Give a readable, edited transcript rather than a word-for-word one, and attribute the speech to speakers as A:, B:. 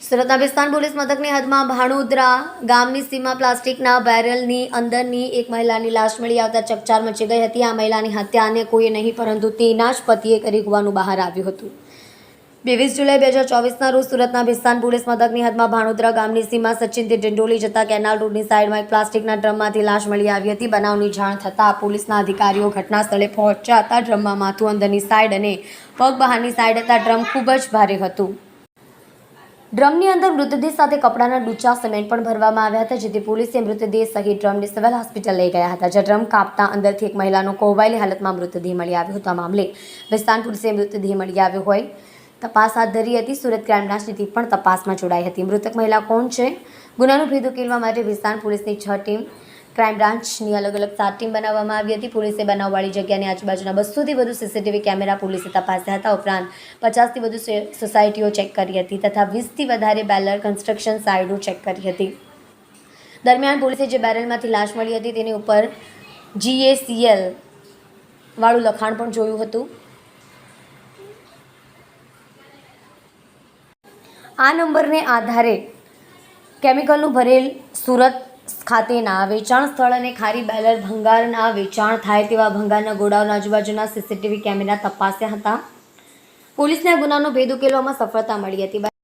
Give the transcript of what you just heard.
A: સુરતના વિસ્તાર પોલીસ મથકની હદમાં ભાણોદરા ગામની સીમા પ્લાસ્ટિકના બેરલની અંદરની એક મહિલાની લાશ મળી આવતા ચકચાર મચી ગઈ હતી। આ મહિલાની હત્યા અન્ય કોઈએ નહીં પરંતુ તેના જ પતિએ કરી હોવાનું બહાર આવ્યું હતું। 22 જુલાઈ 2024ના રોજ સુરતના વિસ્તાર પોલીસ મથકની હદમાં ભાણોદરા ગામની સીમા સચિનથી ડિંડોલી જતા કેનાલ રોડની સાઈડમાં એક પ્લાસ્ટિકના ડ્રમમાંથી લાશ મળી આવી હતી। બનાવની જાણ થતાં પોલીસના અધિકારીઓ ઘટના સ્થળે પહોંચ્યા હતા। ડ્રમમાં માથું અંદરની સાઈડ અને પગ બહારની સાઈડ હતા। ડ્રમ ખૂબ જ ભારે હતું। ડ્રમની અંદર મૃતદેહ સાથે કપડાના ડૂચા સિમેન્ટ પણ ભરવામાં આવ્યા હતા, જેથી પોલીસે મૃતદેહ સહિત ડ્રમને સિવિલ હોસ્પિટલ લઈ ગયા હતા, જ્યાં ડ્રમ કાપતા અંદરથી એક મહિલાનો કોહવાયેલી હાલતમાં મૃતદેહ મળી આવ્યો હતો। આ મામલે વિસ્તાર પોલીસે મૃતદેહ મળી આવ્યો હોય તપાસ હાથ ધરી હતી। સુરત ક્રાઇમ બ્રાન્ચની ટીમ પણ તપાસમાં જોડાઈ હતી। મૃતક મહિલા કોણ છે, ગુનાનો ભેદ ઉકેલવા માટે વિસ્તાર પોલીસની 6 ટીમ, ક્રાઇમ બ્રાન્ચની અલગ અલગ 7 ટીમ બનાવવામાં આવી હતી। પોલીસે બનાવવાળી જગ્યાની આજુબાજુના 200થી વધુ સીસીટીવી કેમેરા પોલીસે તપાસ્યા હતા। ઉપરાંત 50થી વધુ સોસાયટીઓ ચેક કરી હતી તથા 20થી વધારે બેરલ કન્સ્ટ્રક્શન સાઇટો ચેક કરી હતી। દરમિયાન પોલીસે જે બેરલમાંથી લાશ મળી હતી તેની ઉપર GACL વાળું લખાણ પણ જોયું હતું। આ નંબરને આધારે કેમિકલનું ભરેલ સુરત ખાતેના વેચાણ સ્થળ અને ખારી બેરલ ભંગારના વેચાણ થાય તેવા ભંગારના ગોડાઉન આજુબાજુના સીસીટીવી કેમેરા તપાસ્યા હતા। પોલીસને આ ગુનાનો ભેદ ઉકેલવામાં સફળતા મળી હતી।